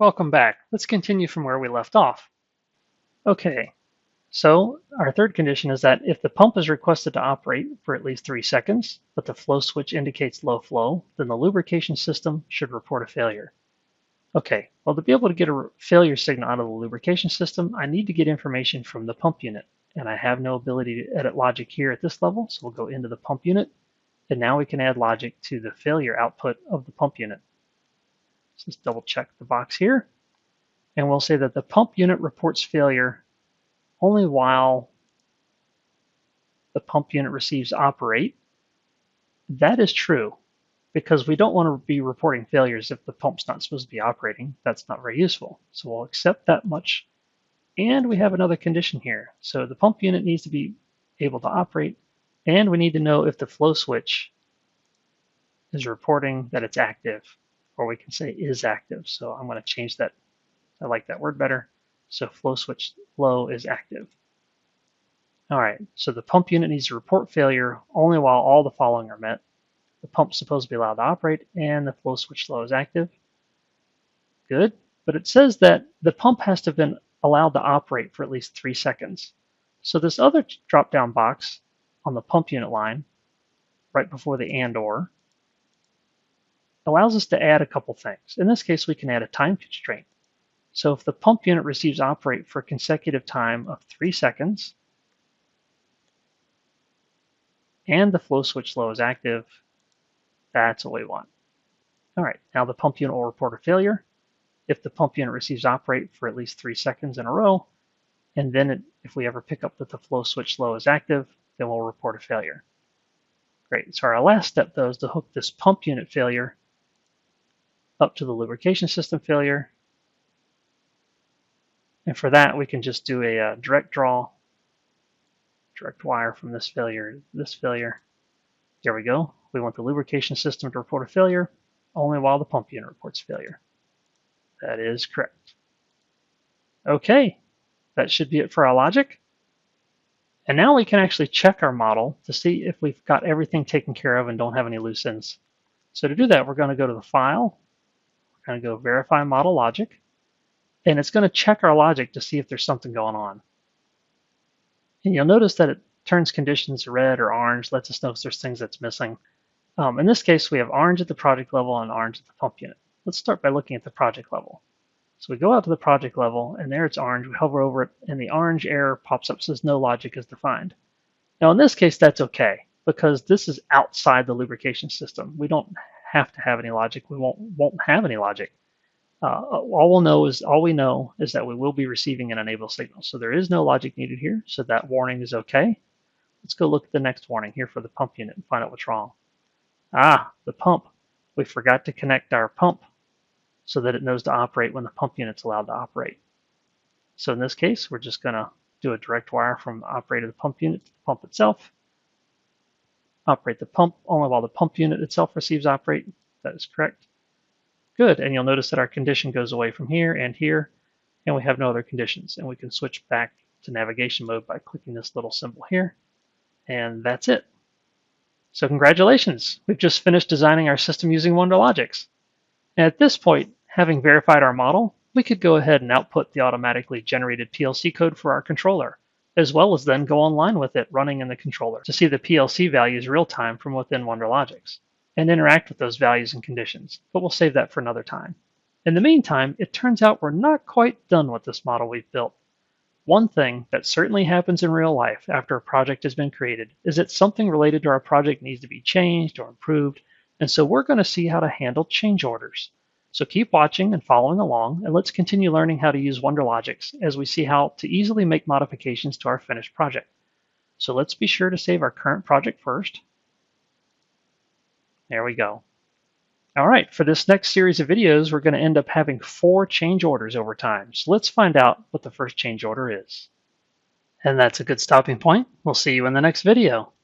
Welcome back. Let's continue from where we left off. Okay, so our third condition is that if the pump is requested to operate for at least 3 seconds, but the flow switch indicates low flow, then the lubrication system should report a failure. Okay, well, to be able to get a failure signal out of the lubrication system, I need to get information from the pump unit, and I have no ability to edit logic here at this level, so we'll go into the pump unit, and now we can add logic to the failure output of the pump unit. So let's double check the box here. And we'll say that the pump unit reports failure only while the pump unit receives operate. That is true because we don't want to be reporting failures if the pump's not supposed to be operating. That's not very useful. So we'll accept that much. And we have another condition here. So the pump unit needs to be able to operate, and we need to know if the flow switch is reporting that it's active, or we can say is active. So I'm going to change that. I like that word better. So flow switch flow is active. All right, so the pump unit needs to report failure only while all the following are met. The pump's supposed to be allowed to operate and the flow switch flow is active. Good, but it says that the pump has to have been allowed to operate for at least 3 seconds. So this other drop-down box on the pump unit line, right before the and or, allows us to add a couple things. In this case, we can add a time constraint. So if the pump unit receives operate for a consecutive time of 3 seconds, and the flow switch flow is active, that's what we want. All right, now the pump unit will report a failure if the pump unit receives operate for at least 3 seconds in a row, and then if we ever pick up that the flow switch flow is active, then we'll report a failure. Great, so our last step though is to hook this pump unit failure up to the lubrication system failure. And for that, we can just do a direct draw, direct wire from this failure to this failure. There we go. We want the lubrication system to report a failure only while the pump unit reports failure. That is correct. Okay, that should be it for our logic. And now we can actually check our model to see if we've got everything taken care of and don't have any loose ends. So to do that, we're going to go to the File, we're going to go Verify Model Logic, and it's going to check our logic to see if there's something going on. And you'll notice that it turns conditions red or orange, lets us know if there's things that's missing. In this case, we have orange at the project level and orange at the pump unit. Let's start by looking at the project level. So we go out to the project level, and there it's orange. We hover over it, and the orange error pops up, says no logic is defined. Now in this case, that's okay, because this is outside the lubrication system. We don't have to have any logic. We won't have any logic. All we know is that we will be receiving an enable signal. So there is no logic needed here, so that warning is okay. Let's go look at the next warning here for the pump unit and find out what's wrong. The pump. We forgot to connect our pump so that it knows to operate when the pump unit's allowed to operate. So in this case, we're just going to do a direct wire from operator of the pump unit to the pump itself. Operate the pump only while the pump unit itself receives operate. That is correct. Good, and you'll notice that our condition goes away from here, and we have no other conditions. And we can switch back to navigation mode by clicking this little symbol here, and that's it. So congratulations, we've just finished designing our system using WonderLogix. And at this point, having verified our model, we could go ahead and output the automatically generated PLC code for our controller, as well as then go online with it running in the controller to see the PLC values real time from within WonderLogix, and interact with those values and conditions, but we'll save that for another time. In the meantime, it turns out we're not quite done with this model we've built. One thing that certainly happens in real life after a project has been created is that something related to our project needs to be changed or improved, and so we're going to see how to handle change orders. So keep watching and following along, and let's continue learning how to use WonderLogix as we see how to easily make modifications to our finished project. So let's be sure to save our current project first. There we go. All right, for this next series of videos, we're going to end up having 4 change orders over time. So let's find out what the first change order is. And that's a good stopping point. We'll see you in the next video.